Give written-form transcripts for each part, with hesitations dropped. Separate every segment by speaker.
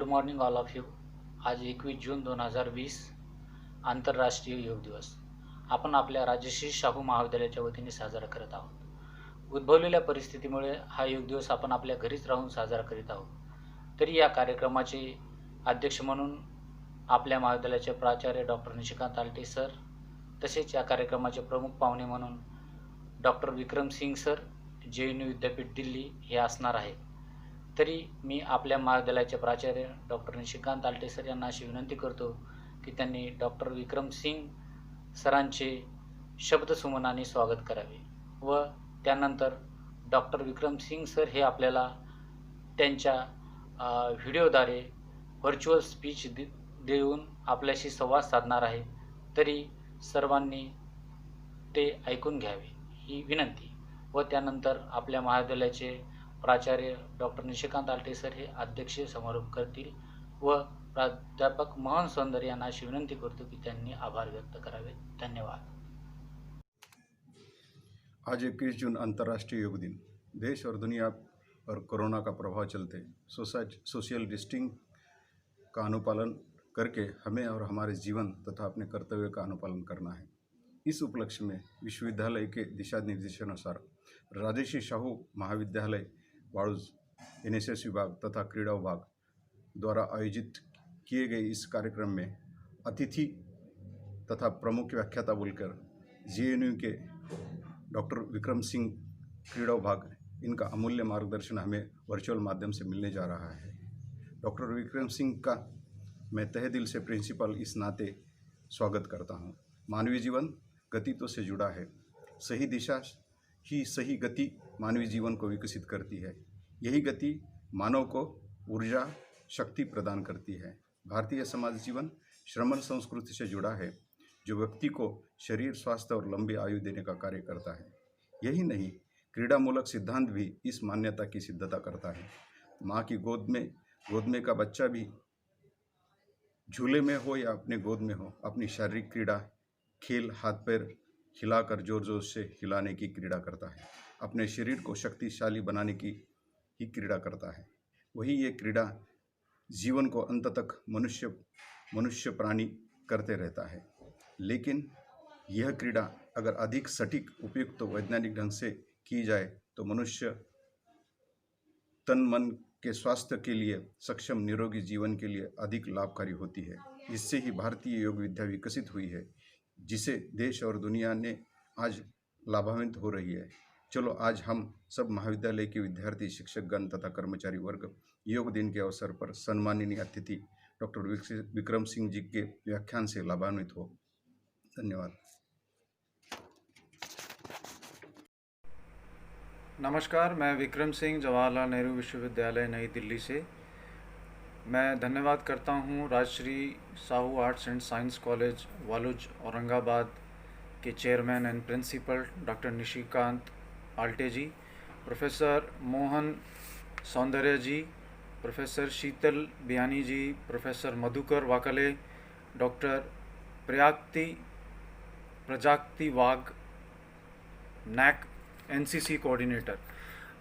Speaker 1: Morning all of you. आज 21 जून 2020 आंतरराष्ट्रीय योग दिवस आपण आपल्या राजश्री शाहू महाविद्यालयाच्या वतीने साजरा करत आहोत. उद्भवलेल्या परिस्थितीमुळे हा योग दिवस आपण आपल्या घरीच राहून साजरा करीत आहोत. तरी या कार्यक्रमाचे अध्यक्ष म्हणून आपल्या महाविद्यालयाचे प्राचार्य डॉक्टर निशिकांत आलटे सर, तसेच या कार्यक्रमाचे प्रमुख पाहुणे म्हणून डॉक्टर विक्रम सिंग सर, JNU विद्यापीठ दिल्ली हे असणार आहेत. तरी मी आपल्या महाविद्यालयाचे प्राचार्य डॉक्टर निशिकांत आलटे सर यांना अशी विनंती करतो की त्यांनी डॉक्टर विक्रम सिंग सरांचे शब्दसुमनाने स्वागत करावे व त्यानंतर डॉक्टर विक्रम सिंग सर हे आपल्याला त्यांच्या व्हिडिओद्वारे व्हर्च्युअल स्पीच देऊन आपल्याशी संवाद साधणार आहे. तरी सर्वांनी ते ऐकून घ्यावे ही विनंती. व त्यानंतर आपल्या महाविद्यालयाचे प्राचार्य डॉक्टर निशिकांत आलटे सर हे अध्यक्षीय समारोप करतील व प्राध्यापक मोहन सौंदर्य यांना अशी विनंती करतो की त्यांनी आभार व्यक्त करावे. धन्यवाद.
Speaker 2: आज 21 जून अंतर्राष्ट्रीय योग दिन. देश और दुनिया पर कोरोना का प्रभाव चलते सोशल डिस्टेंसिंग का अनुपालन करके हमें और हमारे जीवन तथा अपने कर्तव्य का अनुपालन करना है. इस उपलक्ष्य में विश्वविद्यालय के दिशा निर्देशानुसार राजश्री शाहू महाविद्यालय वाड़ूज NSS विभाग तथा क्रीड़ा विभाग द्वारा आयोजित किए गए इस कार्यक्रम में अतिथि तथा प्रमुख व्याख्याता बोलकर JNU के डॉक्टर विक्रम सिंह क्रीड़ा विभाग, इनका अमूल्य मार्गदर्शन हमें वर्चुअल माध्यम से मिलने जा रहा है. डॉक्टर विक्रम सिंह का मैं तहे दिल से प्रिंसिपल इस नाते स्वागत करता हूँ. मानवीय जीवन गतित्व से जुड़ा है. सही दिशा ही सही गति मानवीय जीवन को विकसित करती है. यही गति मानव को ऊर्जा शक्ति प्रदान करती है. भारतीय समाज जीवन श्रमण संस्कृति से जुड़ा है जो व्यक्ति को शरीर, स्वास्थ्य और लंबी आयु देने का कार्य करता है. यही नहीं, क्रीड़ामूलक सिद्धांत भी इस मान्यता की सिद्धता करता है. माँ की गोद में का बच्चा भी झूले में हो या अपने गोद में हो, अपनी शारीरिक क्रीड़ा, खेल, हाथ पैर हिलाकर जोर जोर से हिलाने की क्रीड़ा करता है. अपने शरीर को शक्तिशाली बनाने की ही क्रीड़ा करता है. वही ये क्रीड़ा जीवन को अंत तक मनुष्य प्राणी करते रहता है. लेकिन यह क्रीड़ा अगर अधिक सटीक, उपयुक्त, वैज्ञानिक ढंग से की जाए तो मनुष्य तन मन के स्वास्थ्य के लिए सक्षम, निरोगी जीवन के लिए अधिक लाभकारी होती है. इससे ही भारतीय योग विद्या विकसित हुई है जिसे देश और दुनिया ने आज लाभान्वित हो रही है. चलो आज हम सब महाविद्यालय के विद्यार्थी, शिक्षकगण तथा कर्मचारी वर्ग योग दिन के अवसर पर सम्माननीय अतिथि डॉक्टर विक्रम सिंह जी के व्याख्यान से लाभान्वित हो. धन्यवाद.
Speaker 3: नमस्कार, मैं विक्रम सिंह, जवाहरलाल नेहरू विश्वविद्यालय नई दिल्ली से. मैं धन्यवाद करता हूँ Rajshri Sahu arts and science college Waluj Aurangabad के chairman and principal doctor Nishikant Alte ji, professor Mohan Saundarya ji, professor Sheetal Biyani ji, professor Madhukar Wakle, doctor Prajakti Wagh, NAC NCC coordinator.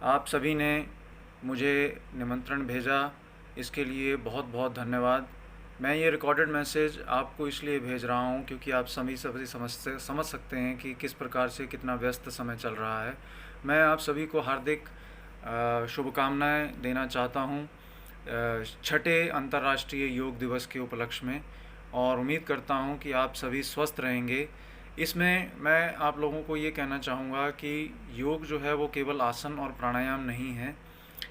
Speaker 3: आप सभी ने मुझे निमंत्रण भेजा, इसके लिए बहुत बहुत धन्यवाद. मैं ये रिकॉर्डेड मैसेज आपको इसलिए भेज रहा हूँ क्योंकि आप सभी समझ सकते हैं कि किस प्रकार से कितना व्यस्त समय चल रहा है. मैं आप सभी को हार्दिक शुभकामनाएं देना चाहता हूँ छठे अंतर्राष्ट्रीय योग दिवस के उपलक्ष्य में, और उम्मीद करता हूँ कि आप सभी स्वस्थ रहेंगे. इसमें मैं आप लोगों को ये कहना चाहूँगा कि योग जो है वो केवल आसन और प्राणायाम नहीं है,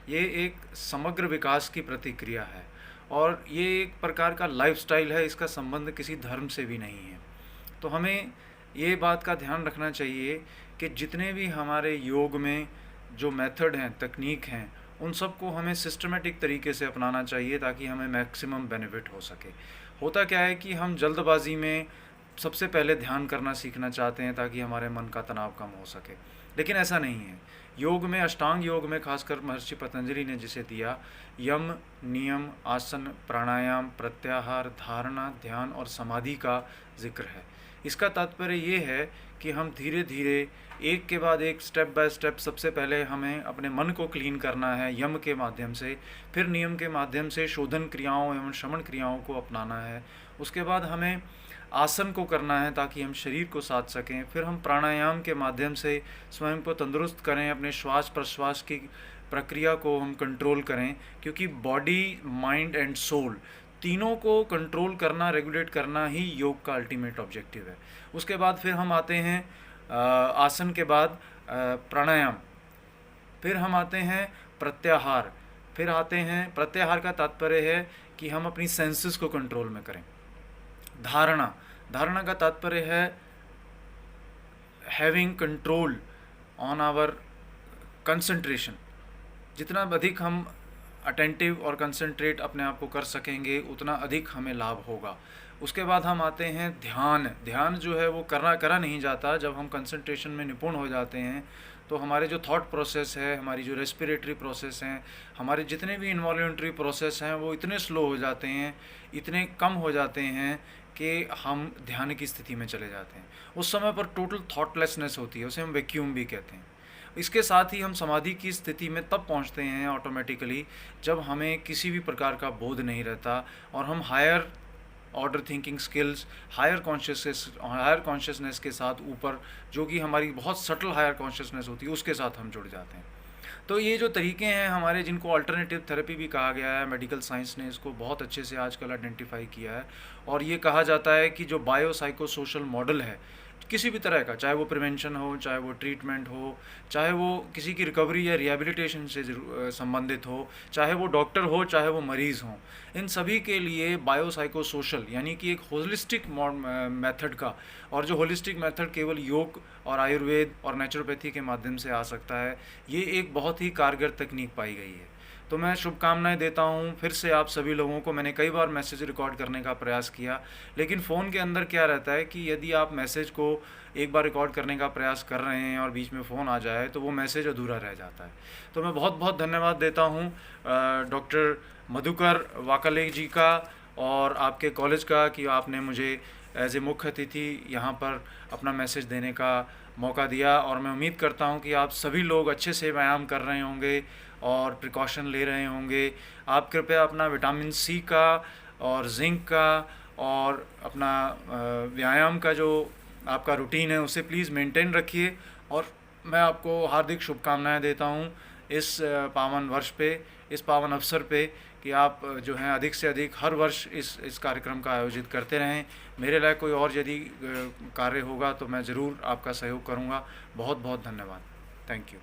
Speaker 3: ये एक समग्र विकास की प्रतिक्रिया है और ये एक प्रकार का लाइफस्टाइल है. इसका संबंध किसी धर्म से भी नहीं है. तो हमें ये बात का ध्यान रखना चाहिए कि जितने भी हमारे योग में जो मेथड हैं, तकनीक हैं, उन सबको हमें सिस्टमेटिक तरीके से अपनाना चाहिए ताकि हमें मैक्सिमम बेनिफिट हो सके. होता क्या है कि हम जल्दबाजी में सबसे पहले ध्यान करना सीखना चाहते हैं ताकि हमारे मन का तनाव कम हो सके, लेकिन ऐसा नहीं है. योग में, अष्टांग योग में खासकर महर्षि पतंजलि ने जिसे दिया, यम, नियम, आसन, प्राणायाम, प्रत्याहार, धारणा, ध्यान और समाधि का जिक्र है. इसका तात्पर्य ये है कि हम धीरे धीरे एक के बाद एक स्टेप बाय स्टेप सबसे पहले हमें अपने मन को क्लीन करना है यम के माध्यम से, फिर नियम के माध्यम से शोधन क्रियाओं एवं शमन क्रियाओं को अपनाना है। उसके बाद हमें आसन को करना है ताकि हम शरीर को साध सकें। फिर हम प्राणायाम के माध्यम से स्वयं को तंदुरुस्त करें, अपने श्वास प्रश्वास की प्रक्रिया को हम कंट्रोल करें, क्योंकि बॉडी माइंड एंड सोल तीनों को कंट्रोल करना, रेगुलेट करना ही योग का अल्टीमेट ऑब्जेक्टिव है। उसके बाद फिर हम आते हैं आसन के बाद प्राणायाम, फिर हम आते हैं प्रत्याहार, फिर आते हैं प्रत्याहार का तात्पर्य है कि हम अपनी सेंसेस को कंट्रोल में करें। धारणा, धारणा का तात्पर्य है having control on our concentration. जितना अधिक हम अटेंटिव और कंसंट्रेट अपने आप को कर सकेंगे उतना अधिक हमें लाभ होगा। उसके बाद हम आते हैं ध्यान। ध्यान जो है वो करा नहीं जाता। जब हम कंसंट्रेशन में निपुण हो जाते हैं तो हमारे जो थॉट प्रोसेस है, हमारी जो रेस्पिरेटरी प्रोसेस हैं, हमारे जितने भी इन्वॉल्यूंटरी प्रोसेस हैं वो इतने स्लो हो जाते हैं, इतने कम हो जाते हैं कि हम ध्यान की स्थिति में चले जाते हैं। उस समय पर टोटल थॉटलेसनेस होती है, उसे हम वैक्यूम भी कहते हैं। इसके साथ ही हम समाधि की स्थिति में तब पहुंचते हैं ऑटोमेटिकली जब हमें किसी भी प्रकार का बोध नहीं रहता और हम higher order thinking skills, higher consciousness के साथ ऊपर, जो कि हमारी बहुत सटल हायर कॉन्शियसनेस होती है, उसके साथ हम जुड़ जाते हैं। तो ये जो तरीके हैं हमारे, जिनको अल्टरनेटिव थेरेपी भी कहा गया है, मेडिकल साइंस ने इसको बहुत अच्छे से आजकल आइडेंटिफाई किया है। और ये कहा जाता है कि जो बायो साइको सोशल मॉडल है किसी भी तरह का, चाहे वो प्रिवेंशन हो, चाहे वो ट्रीटमेंट हो, चाहे वो किसी की रिकवरी या रिहेबिलिटेशन से संबंधित हो, चाहे वो डॉक्टर हो, चाहे वो मरीज़ हो, इन सभी के लिए बायो साइको सोशल यानी कि एक होलिस्टिक मेथड का, और जो होलिस्टिक मेथड केवल योग और आयुर्वेद और नेचुरोपैथी के माध्यम से आ सकता है, ये एक बहुत ही कारगर तकनीक पाई गई है। तो मैं शुभकामनाएं देता हूं फिर से आप सभी लोगों को। मैंने कई बार मैसेज रिकॉर्ड करने का प्रयास किया, लेकिन फ़ोन के अंदर क्या रहता है कि यदि आप मैसेज को एक बार रिकॉर्ड करने का प्रयास कर रहे हैं और बीच में फ़ोन आ जाए तो वो मैसेज अधूरा रह जाता है। तो मैं बहुत बहुत धन्यवाद देता हूँ डॉक्टर मधुकर वाकाले जी का और आपके कॉलेज का कि आपने मुझे एज ए मुख्य अतिथि यहाँ पर अपना मैसेज देने का मौका दिया। और मैं उम्मीद करता हूँ कि आप सभी लोग अच्छे से व्यायाम कर रहे होंगे और प्रिकॉशन ले रहे होंगे। आप कृपया अपना विटामिन सी का और जिंक का और अपना व्यायाम का जो आपका रूटीन है उसे प्लीज़ मेंटेन रखिए। और मैं आपको हार्दिक शुभकामनाएं देता हूं इस पावन वर्ष पे, इस पावन अवसर पे, कि आप जो हैं अधिक से अधिक हर वर्ष इस कार्यक्रम का आयोजित करते रहें। मेरे लायक कोई और यदि कार्य होगा तो मैं ज़रूर आपका सहयोग करूंगा। बहुत बहुत धन्यवाद। Thank you.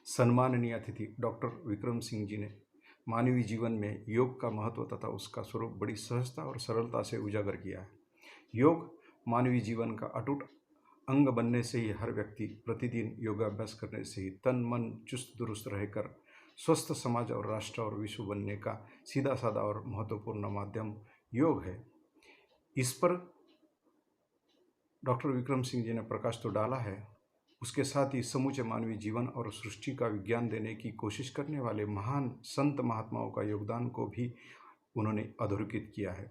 Speaker 2: सम्माननीय अतिथि डॉक्टर विक्रम सिंह जी ने मानवीय जीवन में योग का महत्व तथा उसका स्वरूप बड़ी सहजता और सरलता से उजागर किया है। योग मानवीय जीवन का अटूट अंग बनने से ही हर व्यक्ति प्रतिदिन योगाभ्यास करने से ही तन मन चुस्त दुरुस्त रहकर स्वस्थ समाज और राष्ट्र और विश्व बनने का सीधा साधा और महत्वपूर्ण माध्यम योग है। इस पर डॉक्टर विक्रम सिंह जी ने प्रकाश तो डाला है, उसके साथ ही समूचे मानवीय जीवन और सृष्टि का विज्ञान देने की कोशिश करने वाले महान संत महात्माओं का योगदान को भी उन्होंने अधोरेखित किया है।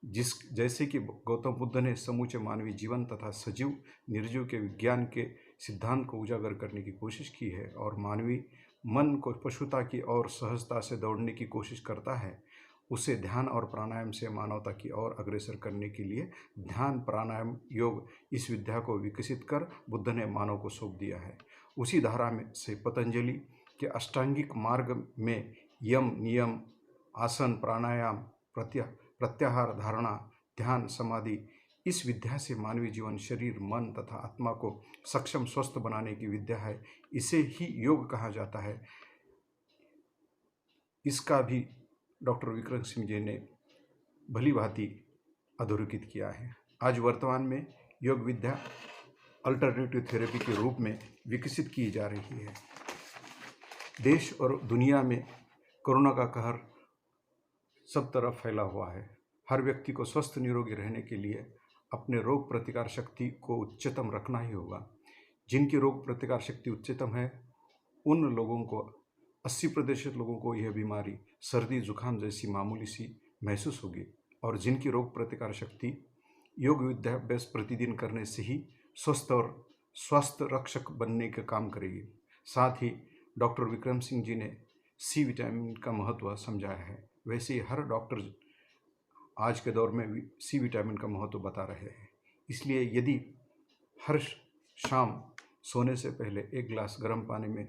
Speaker 2: जैसे कि गौतम बुद्ध ने समूचे मानवीय जीवन तथा सजीव निर्जीव के विज्ञान के सिद्धांत को उजागर करने की कोशिश की है और मानवीय मन को पशुता की ओर सहजता से दौड़ने की कोशिश करता है, उसे ध्यान और प्राणायाम से मानवता की ओर अग्रसर करने के लिए ध्यान प्राणायाम योग इस विद्या को विकसित कर बुद्ध ने मानव को सौंप दिया है। उसी धारा में से पतंजलि के अष्टांगिक मार्ग में यम नियम आसन प्राणायाम प्रत्याहार धारणा ध्यान समाधि इस विद्या से मानवीय जीवन शरीर मन तथा आत्मा को सक्षम स्वस्थ बनाने की विद्या है। इसे ही योग कहा जाता है। इसका भी डॉक्टर विक्रम सिंह जी ने भली भांति अधोरेखित किया है। आज वर्तमान में योग विद्या अल्टरनेटिव थेरेपी के रूप में विकसित की जा रही है। देश और दुनिया में कोरोना का कहर सब तरफ फैला हुआ है। हर व्यक्ति को स्वस्थ निरोगी रहने के लिए अपने रोग प्रतिकार शक्ति को उच्चतम रखना ही होगा। जिनकी रोग प्रतिकार शक्ति उच्चतम है उन लोगों को 80% लोगों को यह बीमारी सर्दी जुकाम जैसी मामूली सी महसूस होगी और जिनकी रोग प्रतिकार शक्ति योग विद्याभ्यास प्रतिदिन करने से ही स्वस्थ और स्वस्थ रक्षक बनने का काम करेगी। साथ ही डॉक्टर विक्रम सिंह जी ने सी विटामिन का महत्व समझाया है। वैसे ही हर डॉक्टर आज के दौर में सी विटामिन का महत्व बता रहे हैं। इसलिए यदि हर शाम सोने से पहले 1 गिलास गर्म पानी में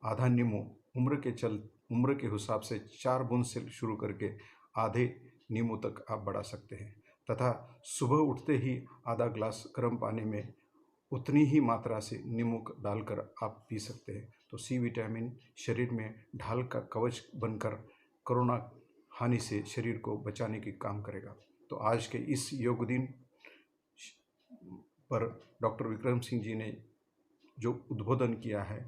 Speaker 2: आधा नींबू उम्र के हिसाब से 4 बूंद से शुरू करके आधे नींबू तक आप बढ़ा सकते हैं, तथा सुबह उठते ही आधा गिलास गर्म पानी में उतनी ही मात्रा से नींबू डालकर आप पी सकते हैं। तो सी विटामिन शरीर में ढाल का कवच बनकर कोरोना हानि से शरीर को बचाने की काम करेगा। तो आज के इस योग दिन पर डॉक्टर विक्रम सिंह जी ने जो उद्बोधन किया है,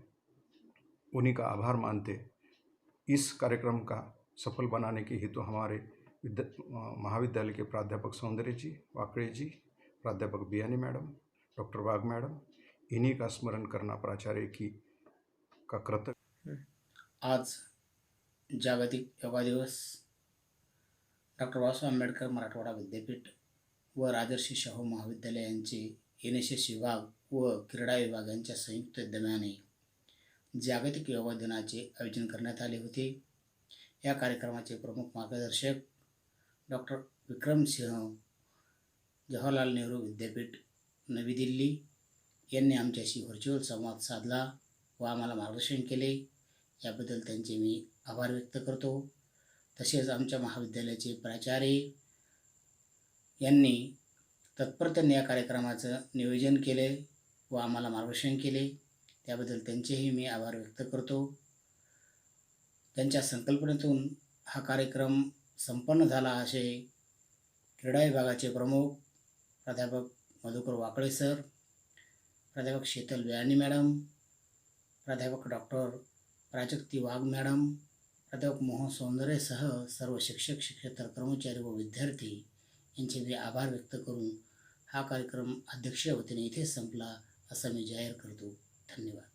Speaker 2: उन्हीं का आभार मानते इस कार्यक्रम का सफल बनाने के हेतु हमारे महाविद्यालय के प्राध्यापक सौंदर्य जी, वाकड़े जी, प्राध्यापक बियानी मैडम, डॉक्टर वाघ मैडम, इन्हीं का स्मरण करना प्राचार्य की का कर्तव्य।
Speaker 4: आज जागतिक योगा दिवस डॉक्टर बाबासाहेब आंबेडकर मराठवाडा विद्यापीठ व राजर्षी शाहू महाविद्यालय यांचे एनएसएस विभाग व क्रीडा विभाग यांच्या संयुक्त विद्यमाने जागतिक योगा दिनाचे आयोजन करण्यात आले होते। या कार्यक्रमाचे प्रमुख मार्गदर्शक डॉक्टर विक्रम सिंह, जवाहरलाल नेहरू विद्यापीठ नवी दिल्ली यांनी आमच्याशी व्हर्च्युअल संवाद साधला व आम्हाला मार्गदर्शन केले। याबद्दल त्यांचे मी आभार व्यक्त करतो। तसेच आमच्या महाविद्यालयाचे प्राचार्य यांनी तत्परतेने या कार्यक्रमाचं नियोजन केले व आम्हाला मार्गदर्शन केले, त्याबद्दल त्यांचेही मी आभार व्यक्त करतो। त्यांच्या संकल्पनेतून हा कार्यक्रम संपन्न झाला असे क्रीडा विभागाचे प्रमुख प्राध्यापक मधुकर वाकळे सर, प्राध्यापक शीतल बियाणी मॅडम, प्राध्यापक डॉक्टर प्राजक्ती वाघ मॅडम, प्राध्यापक मोहन सौंदर्यसह सर्व शिक्षक, शिक्षकेतर कर्मचारी व विद्यार्थी यांचे मी आभार व्यक्त करून हा कार्यक्रम अध्यक्षीय वतीने इथे संपला असं मी जाहीर करतो। धन्यवाद।